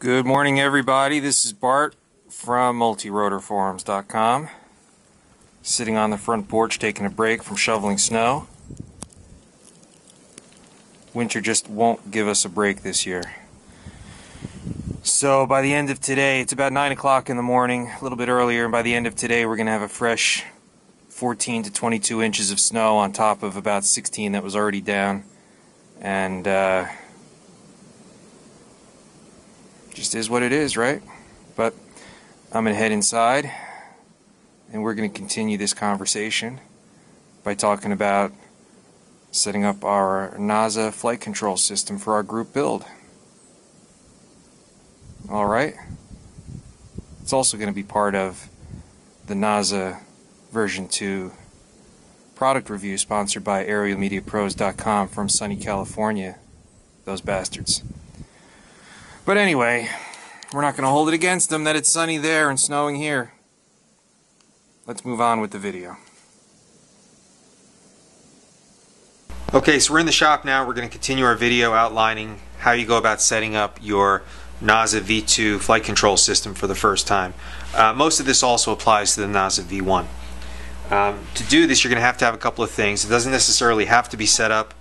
Good morning, everybody. This is Bart from multirotorforums.com, sitting on the front porch taking a break from shoveling snow. Winter just won't give us a break this year. So by the end of today, it's about 9 o'clock in the morning, a little bit earlier, and by the end of today we're going to have a fresh 14 to 22 inches of snow on top of about 16 that was already down. And just is what it is, right? But I'm going to head inside and we're going to continue this conversation by talking about setting up our NASA flight control system for our group build. Alright? It's also going to be part of the NASA version 2 product review sponsored by aerialmediapros.com from sunny California. Those bastards. But anyway, we're not going to hold it against them that it's sunny there and snowing here. Let's move on with the video. Okay, so we're in the shop now. We're going to continue our video outlining how you go about setting up your NASA V2 flight control system for the first time. Most of this also applies to the NASA V1. To do this, you're going to have a couple of things. It doesn't necessarily have to be set up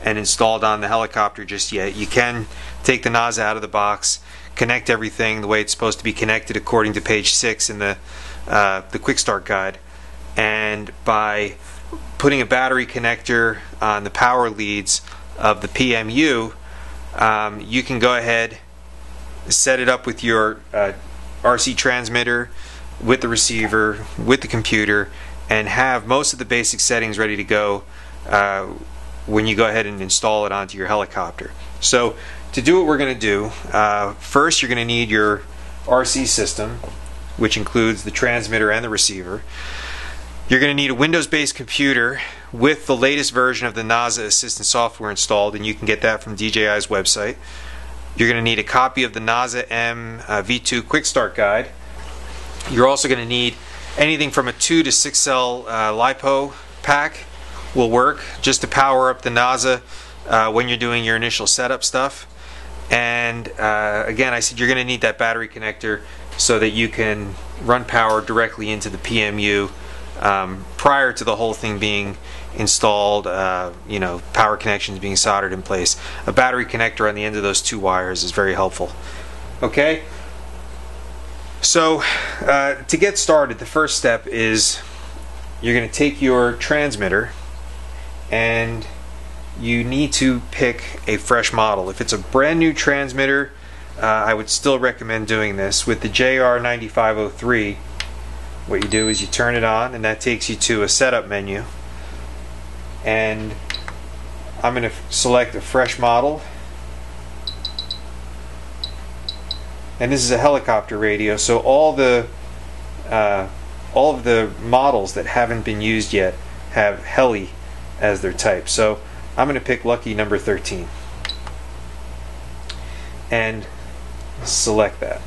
and installed on the helicopter just yet. You can take the NASA out of the box, connect everything the way it's supposed to be connected according to page 6 in the quick start guide, and by putting a battery connector on the power leads of the PMU, you can go ahead, set it up with your RC transmitter, with the receiver, with the computer, and have most of the basic settings ready to go when you go ahead and install it onto your helicopter. So to do what we're going to do, first you're going to need your RC system, which includes the transmitter and the receiver. You're going to need a Windows-based computer with the latest version of the NASA Assistant software installed, and you can get that from DJI's website. You're going to need a copy of the NAZA-m V2 Quick Start Guide. You're also going to need anything from a 2 to 6 cell LiPo pack will work just to power up the NASA when you're doing your initial setup stuff. And again, I said you're going to need that battery connector so that you can run power directly into the PMU prior to the whole thing being installed, power connections being soldered in place. A battery connector on the end of those two wires is very helpful. Okay? So to get started, the first step is you're going to take your transmitter and you need to pick a fresh model. If it's a brand new transmitter, I would still recommend doing this. With the JR9503, what you do is you turn it on, and that takes you to a setup menu. And I'm going to select a fresh model. And this is a helicopter radio, so all of the models that haven't been used yet have heli as their type. So I'm going to pick lucky number 13 and select that.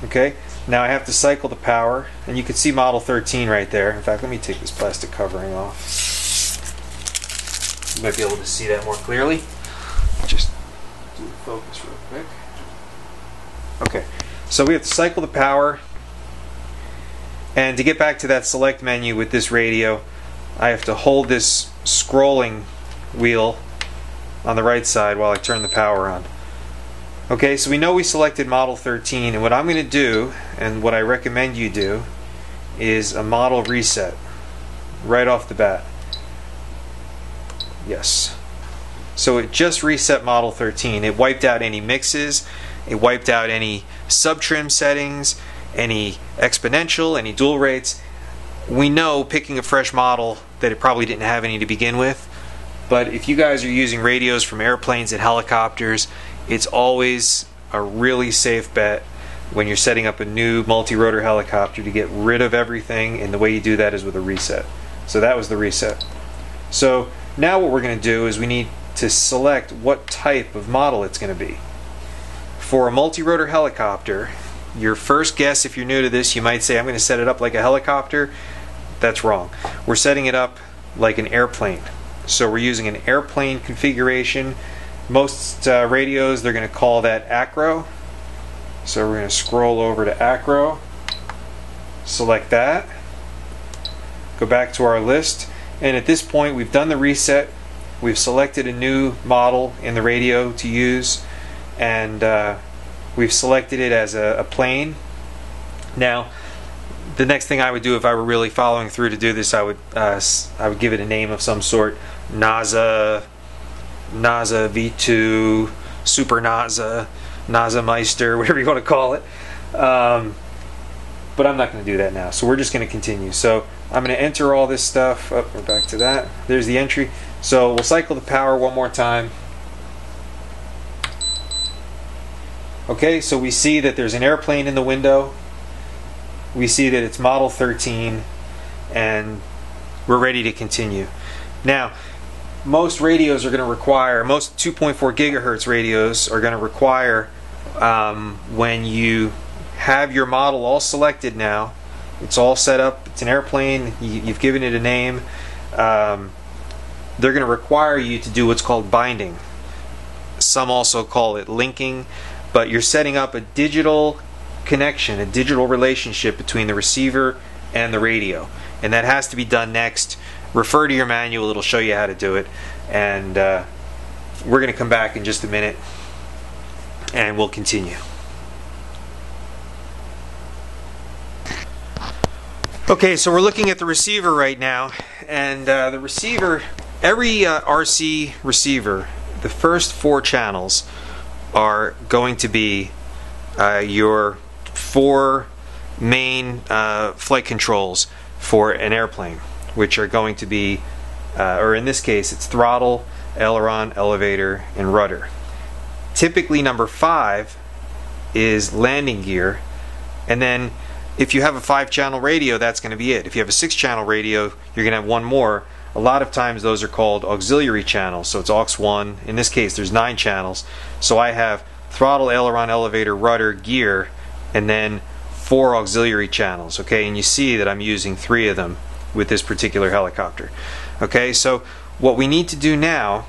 Okay, now I have to cycle the power, and you can see model 13 right there. In fact, let me take this plastic covering off. You might be able to see that more clearly. Just do the focus real quick. Okay, so we have to cycle the power, and to get back to that select menu with this radio, I have to hold this scrolling wheel on the right side while I turn the power on. Okay, so we know we selected model 13, and what I'm going to do, and what I recommend you do, is a model reset right off the bat. Yes. So it just reset model 13. It wiped out any mixes, it wiped out any sub-trim settings, any exponential, any dual rates. We know, picking a fresh model, that it probably didn't have any to begin with, but if you guys are using radios from airplanes and helicopters, it's always a really safe bet when you're setting up a new multi-rotor helicopter to get rid of everything, and the way you do that is with a reset. So that was the reset. So now what we're going to do is we need to select what type of model it's going to be. For a multi-rotor helicopter, your first guess, if you're new to this, you might say, I'm going to set it up like a helicopter. That's wrong. We're setting it up like an airplane. So we're using an airplane configuration Most radios, they're going to call that acro. So we're going to scroll over to acro, select that, go back to our list, and at this point we've done the reset. We've selected a new model in the radio to use, and we've selected it as a plane. Now, the next thing I would do if I were really following through to do this, I would give it a name of some sort. NASA V2, Super NASA Meister, whatever you want to call it. But I'm not going to do that now. So we're just going to continue. So I'm going to enter all this stuff. Oh, we're back to that. There's the entry. So we'll cycle the power one more time. Okay, so we see that there's an airplane in the window. We see that it's model 13, and we're ready to continue. Now, most radios are going to require, most 2.4 gigahertz radios are going to require, when you have your model all selected now, it's all set up, it's an airplane, you've given it a name, they're going to require you to do what's called binding. Some also call it linking, but you're setting up a digital connection, a digital relationship between the receiver and the radio, and that has to be done next. Refer to your manual, it'll show you how to do it, and we're going to come back in just a minute and we'll continue. Okay, so we're looking at the receiver right now, and the receiver, every RC receiver, the first 4 channels are going to be your 4 main flight controls for an airplane, which are going to be, or in this case, it's throttle, aileron, elevator, and rudder. Typically number 5 is landing gear, and then if you have a 5-channel radio, that's going to be it. If you have a 6-channel radio, you're going to have one more. A lot of times those are called auxiliary channels, so it's aux 1. In this case there's 9 channels, so I have throttle, aileron, elevator, rudder, gear, and then 4 auxiliary channels. Okay, and you see that I'm using 3 of them with this particular helicopter. Okay, so what we need to do now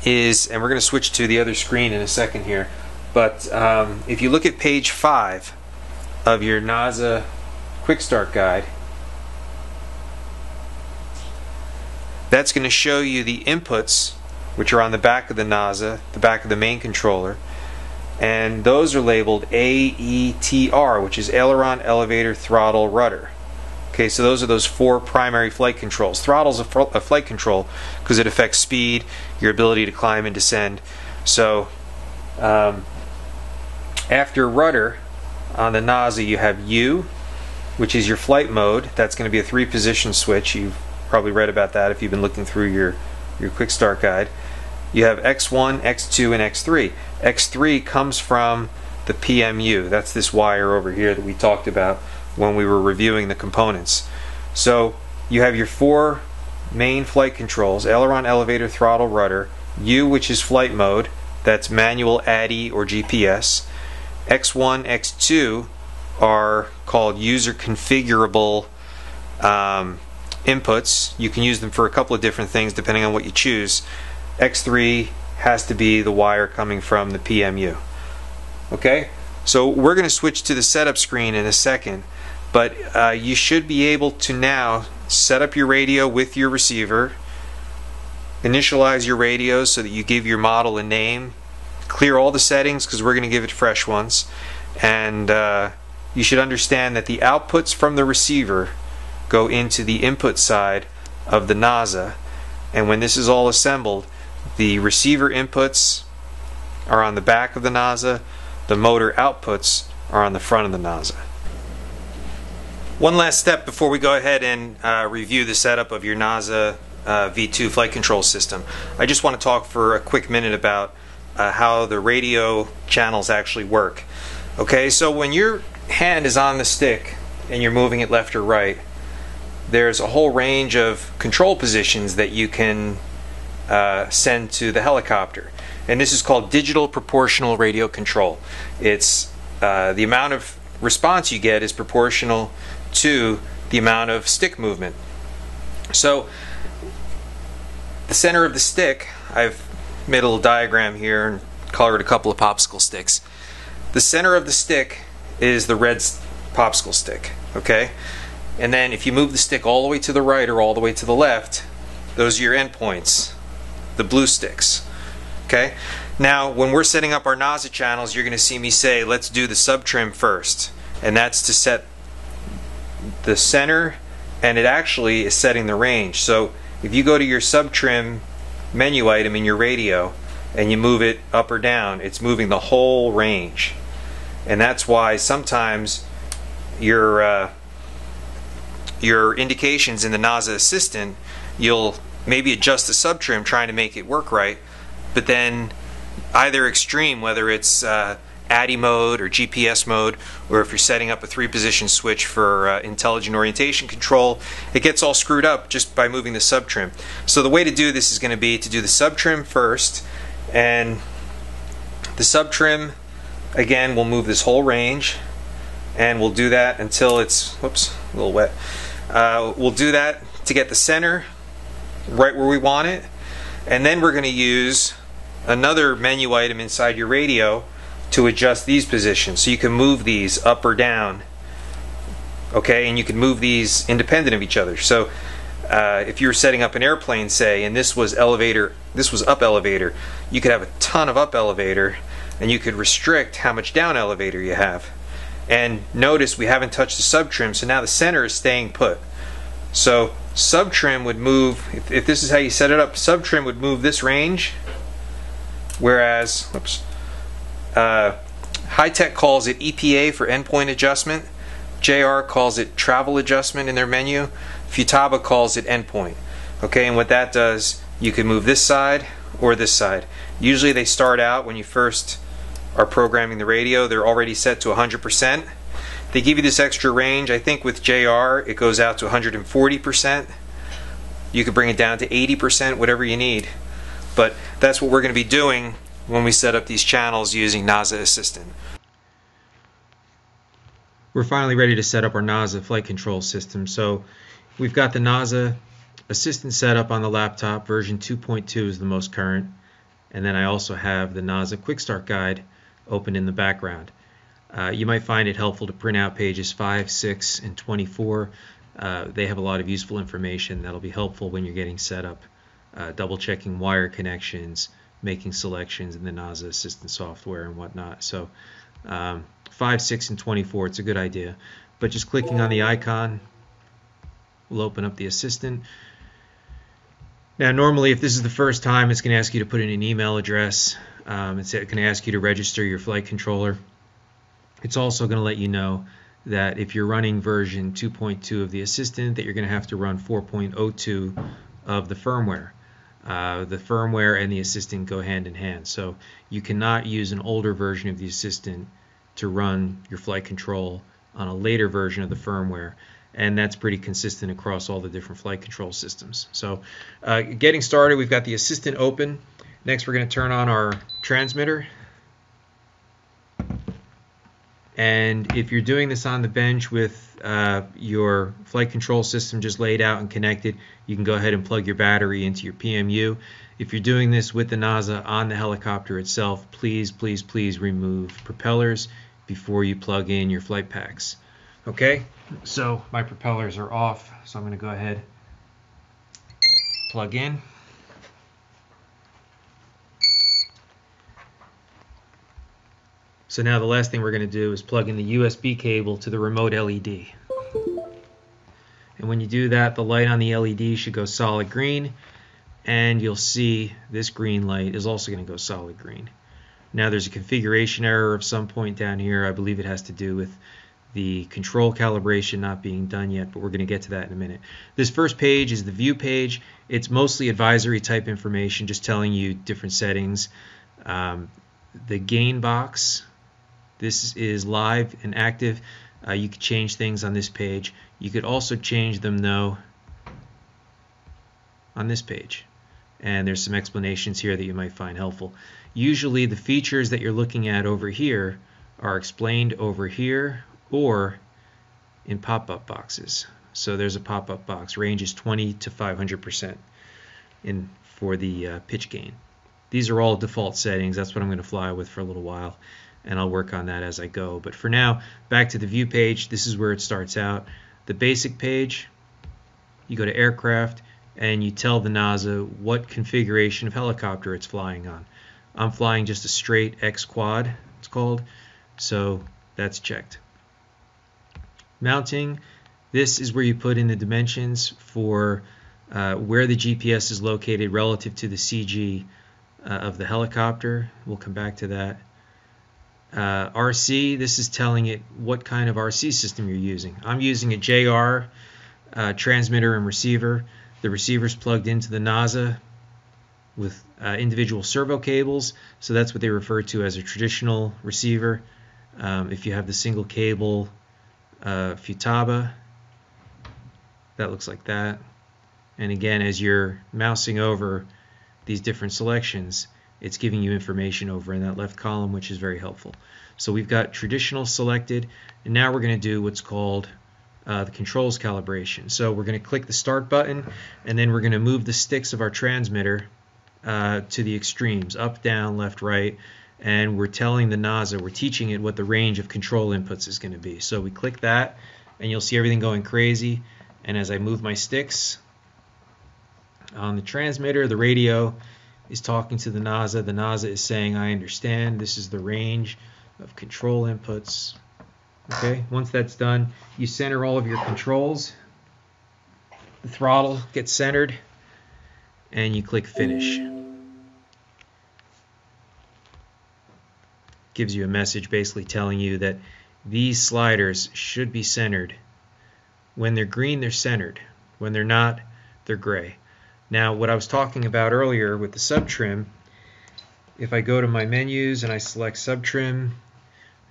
is, and we're going to switch to the other screen in a second here, but if you look at page 5 of your NASA Quick Start Guide, that's going to show you the inputs, which are on the back of the NASA, the back of the main controller, and those are labeled AETR, which is aileron, elevator, throttle, rudder. Okay, so those are those 4 primary flight controls. Throttle is a flight control because it affects speed, your ability to climb and descend. So after rudder on the NASA, you have U, which is your flight mode. That's going to be a 3-position switch. You've probably read about that if you've been looking through your Quick Start Guide. You have X1, X2, and X3. X3 comes from the PMU. That's this wire over here that we talked about when we were reviewing the components. So you have your 4 main flight controls: aileron, elevator, throttle, rudder. U, which is flight mode, that's manual, ADI, or GPS. X1, X2 are called user configurable inputs. You can use them for a couple of different things depending on what you choose. X3 has to be the wire coming from the PMU. Okay, so we're going to switch to the setup screen in a second, but you should be able to now set up your radio with your receiver, initialize your radio so that you give your model a name, clear all the settings because we're going to give it fresh ones, and you should understand that the outputs from the receiver go into the input side of the NASA, and when this is all assembled, the receiver inputs are on the back of the NASA, the motor outputs are on the front of the NASA. One last step before we go ahead and review the setup of your NASA V2 flight control system. I just want to talk for a quick minute about how the radio channels actually work. Okay, so when your hand is on the stick and you're moving it left or right, there's a whole range of control positions that you can send to the helicopter, and this is called digital proportional radio control. It's the amount of response you get is proportional to the amount of stick movement. So the center of the stick, I've made a little diagram here and colored a couple of popsicle sticks. The center of the stick is the red popsicle stick, okay? And then if you move the stick all the way to the right or all the way to the left, those are your endpoints, the blue sticks, okay? Now, when we're setting up our NAZA channels, you're going to see me say, let's do the sub-trim first. And that's to set the center, and it actually is setting the range. So if you go to your sub-trim menu item in your radio and you move it up or down, it's moving the whole range. And that's why sometimes your indications in the NAZA Assistant, you'll maybe adjust the sub-trim trying to make it work right, but then either extreme, whether it's ADI mode or GPS mode, or if you're setting up a 3-position switch for intelligent orientation control, it gets all screwed up just by moving the sub-trim. So the way to do this is going to be to do the sub-trim first, and the sub-trim, again, we'll move this whole range, and we'll do that until it's, whoops, a little wet. We'll do that to get the center right where we want it, and then we're going to use another menu item inside your radio to adjust these positions. So you can move these up or down, okay, and you can move these independent of each other. So if you were setting up an airplane, say, and this was elevator, this was up elevator, you could have a ton of up elevator, and you could restrict how much down elevator you have. And notice we haven't touched the sub-trim, so now the center is staying put. So sub-trim would move, if this is how you set it up, sub-trim would move this range, whereas, whoops, High-Tech calls it EPA for endpoint adjustment, JR calls it travel adjustment in their menu, Futaba calls it endpoint. Okay, and what that does, you can move this side or this side. Usually they start out when you first are programming the radio, they're already set to 100%. They give you this extra range. I think with JR it goes out to 140%. You could bring it down to 80%, whatever you need. But that's what we're going to be doing when we set up these channels using NAZA Assistant. We're finally ready to set up our NAZA flight control system. So we've got the NAZA Assistant set up on the laptop. Version 2.2 is the most current. And then I also have the NAZA Quick Start Guide open in the background. You might find it helpful to print out pages 5, 6, and 24. They have a lot of useful information that'll be helpful when you're getting set up, double checking wire connections, making selections in the NAZA Assistant software and whatnot. So 5, 6, and 24, it's a good idea. But just clicking on the icon will open up the Assistant. Now normally if this is the first time, it's going to ask you to put in an email address. It's going to ask you to register your flight controller. It's also going to let you know that if you're running version 2.2 of the Assistant, that you're going to have to run 4.02 of the firmware. The firmware and the Assistant go hand in hand, so you cannot use an older version of the Assistant to run your flight control on a later version of the firmware, and that's pretty consistent across all the different flight control systems. So getting started, we've got the Assistant open. Next we're going to turn on our transmitter. And if you're doing this on the bench with your flight control system just laid out and connected, you can go ahead and plug your battery into your PMU. If you're doing this with the NAZA on the helicopter itself, please, please, please remove propellers before you plug in your flight packs. Okay, so my propellers are off, so I'm going to go ahead, plug in. So now the last thing we're going to do is plug in the USB cable to the remote LED. And when you do that, the light on the LED should go solid green, and you'll see this green light is also going to go solid green. Now there's a configuration error of some point down here. I believe it has to do with the control calibration not being done yet, but we're going to get to that in a minute. This first page is the view page. It's mostly advisory type information, just telling you different settings. The gain box, this is live and active. You could change things on this page. You could also change them though on this page. And there's some explanations here that you might find helpful. Usually the features that you're looking at over here are explained over here or in pop-up boxes. So there's a pop-up box. Range is 20 to 500% for the pitch gain. These are all default settings. That's what I'm going to fly with for a little while, and I'll work on that as I go. But for now, back to the view page. This is where it starts out. The basic page, you go to aircraft, and you tell the NASA what configuration of helicopter it's flying on. I'm flying just a straight X quad, it's called, so that's checked. Mounting, this is where you put in the dimensions for where the GPS is located relative to the CG of the helicopter. We'll come back to that. RC, this is telling it what kind of RC system you're using. I'm using a JR transmitter and receiver. The receiver's plugged into the NASA with individual servo cables, so that's what they refer to as a traditional receiver. If you have the single cable Futaba, that looks like that. And again, as you're mousing over these different selections, it's giving you information over in that left column, which is very helpful. So we've got traditional selected, and now we're going to do what's called the controls calibration. So we're going to click the start button, and then we're going to move the sticks of our transmitter to the extremes, up, down, left, right, and we're telling the NASA, we're teaching it what the range of control inputs is going to be. So we click that, and you'll see everything going crazy. And as I move my sticks on the transmitter, the radio is talking to the NASA. The NASA is saying, I understand, this is the range of control inputs. Okay, once that's done, you center all of your controls. The throttle gets centered, and you click finish. Gives you a message basically telling you that these sliders should be centered. When they're green, they're centered. When they're not, they're gray. Now, what I was talking about earlier with the subtrim, if I go to my menus and I select subtrim,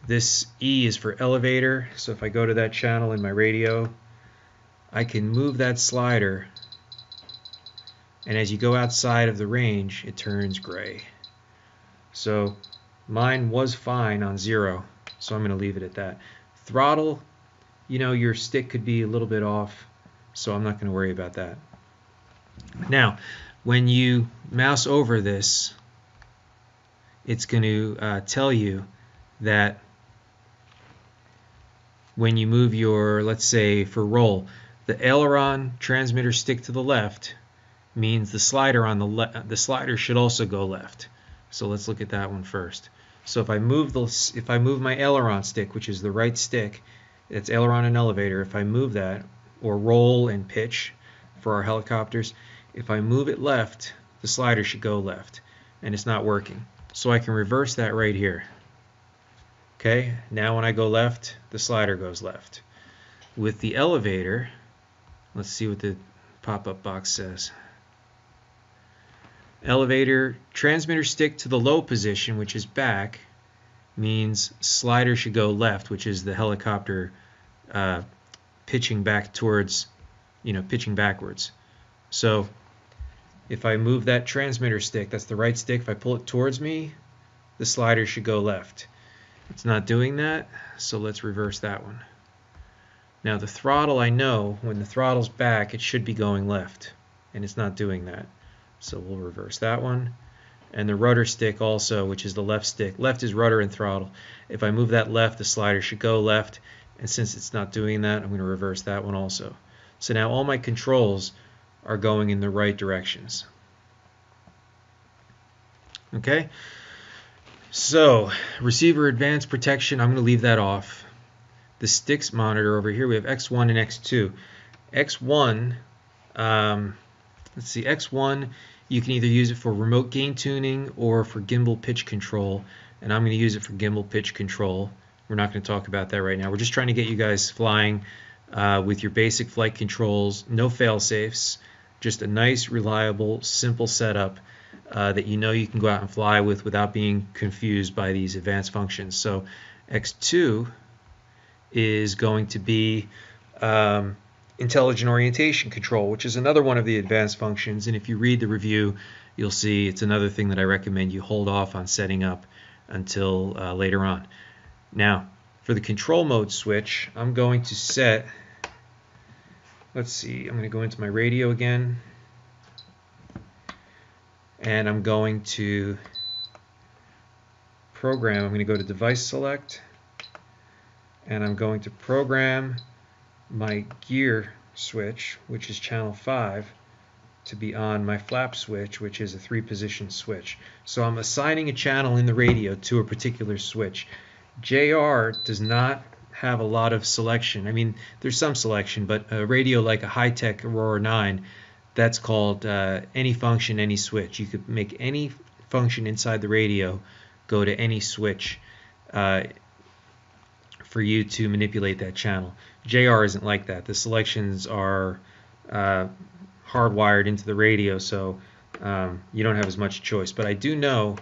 this E is for elevator. So if I go to that channel in my radio, I can move that slider, and as you go outside of the range, it turns gray. So mine was fine on 0, so I'm going to leave it at that. Throttle, you know, your stick could be a little bit off, so I'm not going to worry about that. Now, when you mouse over this, it's going to tell you that when you move your, let's say for roll, the aileron transmitter stick to the left means the slider on the slider should also go left. So let's look at that one first. So if I move my aileron stick, which is the right stick, it's aileron and elevator, if I move that, or roll and pitch for our helicopters, if I move it left, the slider should go left, and it's not working. So I can reverse that right here. Okay, now when I go left, the slider goes left. With the elevator, let's see what the pop-up box says. Elevator, transmitter stick to the low position, which is back, means slider should go left, which is the helicopter pitching back towards, pitching backwards. So if I move that transmitter stick, that's the right stick, if I pull it towards me, the slider should go left. It's not doing that, so let's reverse that one. Now the throttle, I know when the throttle's back, it should be going left, and it's not doing that. So we'll reverse that one. And the rudder stick also, which is the left stick. Left is rudder and throttle. If I move that left, the slider should go left, and since it's not doing that, I'm going to reverse that one also. So now all my controls are going in the right directions. Okay? So, receiver advanced protection, I'm going to leave that off. The sticks monitor over here, we have X1 and X2. X1, let's see, X1, you can either use it for remote gain tuning or for gimbal pitch control, and I'm going to use it for gimbal pitch control. We're not going to talk about that right now. We're just trying to get you guys flying with your basic flight controls, no fail-safes, just a nice, reliable, simple setup that you can go out and fly with without being confused by these advanced functions. So X2 is going to be intelligent orientation control, which is another one of the advanced functions, and if you read the review, you'll see it's another thing that I recommend you hold off on setting up until later on. Now, for the control mode switch, I'm going to set, let's see, I'm going to go into my radio again, and I'm going to program. I'm going to go to device select, and I'm going to program my gear switch, which is channel 5, to be on my flap switch, which is a 3-position switch. So I'm assigning a channel in the radio to a particular switch. JR does not have a lot of selection. I mean, there's some selection, but a radio like a high-tech Aurora 9, that's called any function, any switch. You could make any function inside the radio go to any switch for you to manipulate that channel. JR isn't like that. The selections are hardwired into the radio, so you don't have as much choice. But I do know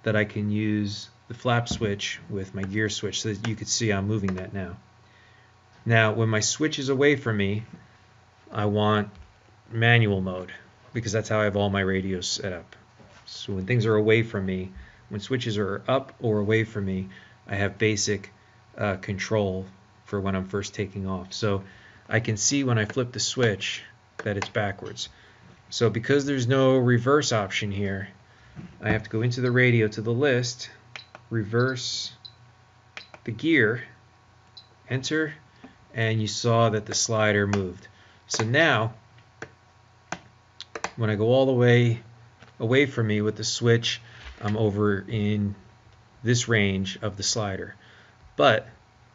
that I can use the flap switch with my gear switch, so that you could see I'm moving that now. Now, when my switch is away from me, I want manual mode, because that's how I have all my radios set up. So when things are away from me, when switches are up or away from me, I have basic control for when I'm first taking off. So I can see when I flip the switch that it's backwards. So because there's no reverse option here, I have to go into the radio to the list, reverse the gear, enter, and you saw that the slider moved. So now when I go all the way away from me with the switch, I'm over in this range of the slider. But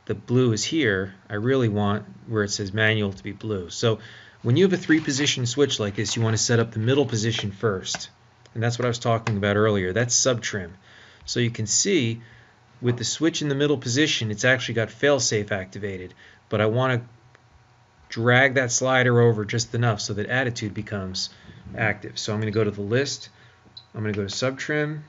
the blue is here. I really want where it says manual to be blue. So when you have a 3-position switch like this, you want to set up the middle position first. And that's what I was talking about earlier. That's sub-trim. So you can see with the switch in the middle position, it's actually got fail-safe activated. But I want to drag that slider over just enough so that attitude becomes active. So I'm going to go to the list. I'm going to go to sub-trim.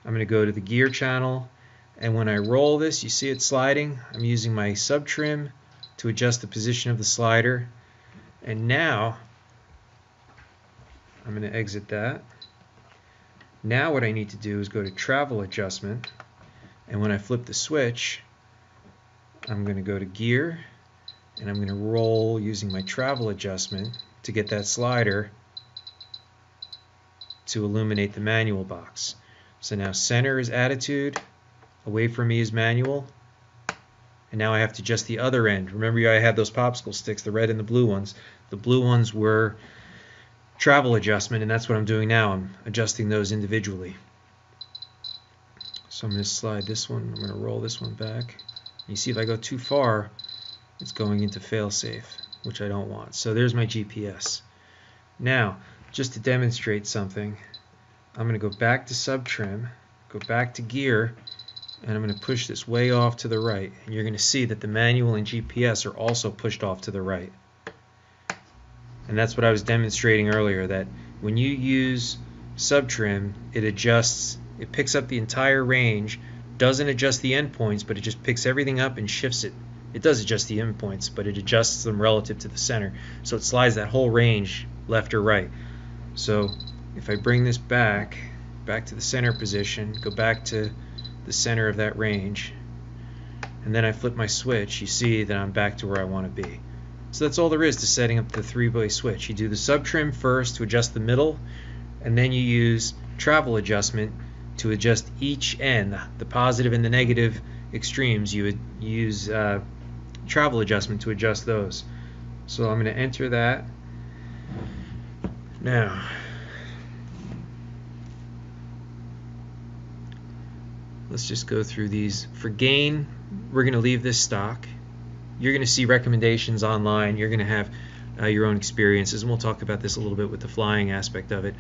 I'm going to go to the gear channel. And when I roll this, you see it sliding. I'm using my sub-trim to adjust the position of the slider. And now I'm going to exit that. Now what I need to do is go to travel adjustment, and when I flip the switch, I'm going to go to gear, and I'm going to roll using my travel adjustment to get that slider to illuminate the manual box. So now center is attitude, away from me is manual, and now I have to adjust the other end. Remember, I had those popsicle sticks, the red and the blue ones. The blue ones were travel adjustment, and that's what I'm doing now. I'm adjusting those individually. So I'm going to slide this one, I'm going to roll this one back. You see if I go too far, it's going into failsafe, which I don't want. So there's my GPS. Now, just to demonstrate something, I'm going to go back to sub-trim, go back to gear, and I'm going to push this way off to the right. And you're going to see that the manual and GPS are also pushed off to the right. And that's what I was demonstrating earlier, that when you use sub-trim, it adjusts, it picks up the entire range, doesn't adjust the endpoints, but it just picks everything up and shifts it. It does adjust the endpoints, but it adjusts them relative to the center. So it slides that whole range left or right. So if I bring this back to the center position, go back to the center of that range, and then I flip my switch, you see that I'm back to where I want to be. So that's all there is to setting up the 3-way switch. You do the sub-trim first to adjust the middle, and then you use travel adjustment to adjust each end, the positive and the negative extremes. You would use travel adjustment to adjust those. So I'm going to enter that. Now, let's just go through these. For gain, we're going to leave this stock. You're going to see recommendations online. You're going to have your own experiences, and we'll talk about this a little bit with the flying aspect of it.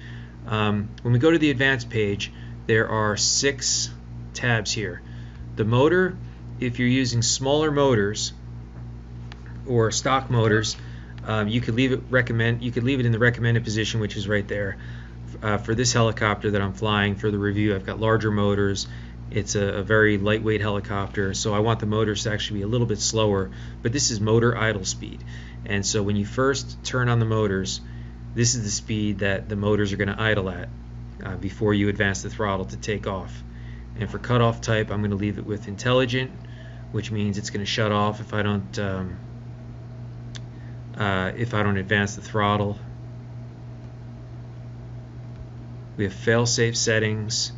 When we go to the advanced page, there are 6 tabs here. The motor, if you're using smaller motors or stock motors, you could leave it in the recommended position, which is right there. For this helicopter that I'm flying for the review, I've got larger motors. It's a very lightweight helicopter, so I want the motors to actually be a little bit slower, but this is motor idle speed. And so when you first turn on the motors, this is the speed that the motors are going to idle at before you advance the throttle to take off. And for cutoff type, I'm going to leave it with intelligent, which means it's going to shut off if I don't advance the throttle. We have fail-safe settings.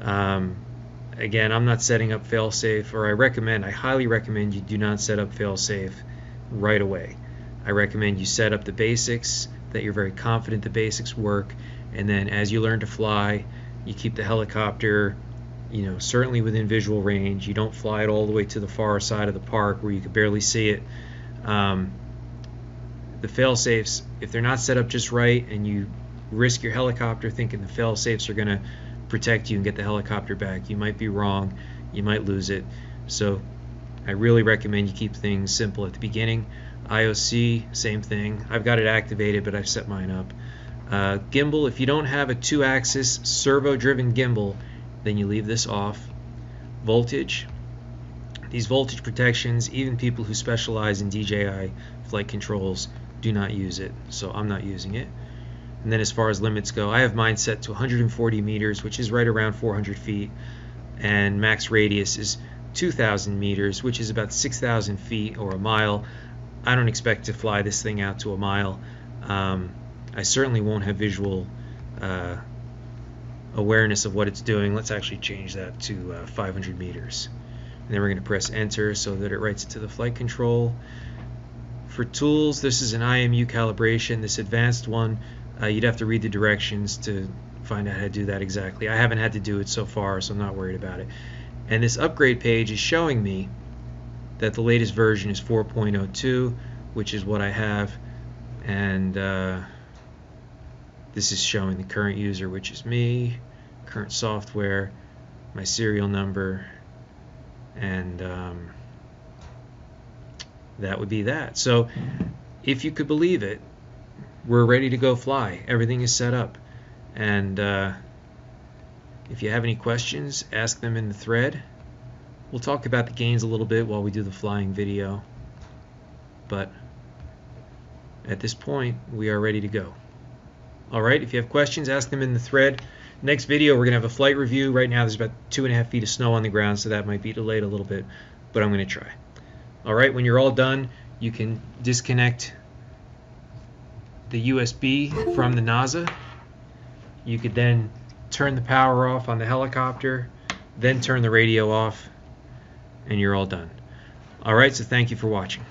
Again, I'm not setting up fail-safe, or I highly recommend you do not set up fail-safe right away. I recommend you set up the basics, that you're very confident the basics work, and then as you learn to fly, you keep the helicopter, certainly within visual range. You don't fly it all the way to the far side of the park where you can barely see it. The fail-safes, if they're not set up just right and you risk your helicopter thinking the fail-safes are going to protect you and get the helicopter back, you might be wrong, you might lose it. So I really recommend you keep things simple at the beginning. IOC, same thing. I've got it activated, but I've set mine up. Gimbal, if you don't have a 2-axis servo-driven gimbal, then you leave this off. Voltage, these voltage protections, even people who specialize in DJI flight controls do not use it, so I'm not using it. And then as far as limits go, I have mine set to 140 meters, which is right around 400 feet, and max radius is 2,000 meters, which is about 6,000 feet or a mile. I don't expect to fly this thing out to a mile. I certainly won't have visual awareness of what it's doing. Let's actually change that to 500 meters. And then we're going to press enter so that it writes it to the flight control. For tools, this is an IMU calibration. This advanced one, you'd have to read the directions to find out how to do that exactly. I haven't had to do it so far, so I'm not worried about it. And this upgrade page is showing me that the latest version is 4.02, which is what I have, and this is showing the current user, which is me, current software, my serial number, and that would be that. So if you could believe it, we're ready to go fly. Everything is set up, and if you have any questions, ask them in the thread. We'll talk about the gains a little bit while we do the flying video, but at this point we are ready to go. Alright, if you have questions, ask them in the thread. Next video we're going to have a flight review. Right now there's about 2.5 feet of snow on the ground, so that might be delayed a little bit, but I'm going to try. Alright, when you're all done, you can disconnect the USB from the NAZA. You could then turn the power off on the helicopter, then turn the radio off, and you're all done. Alright, so thank you for watching.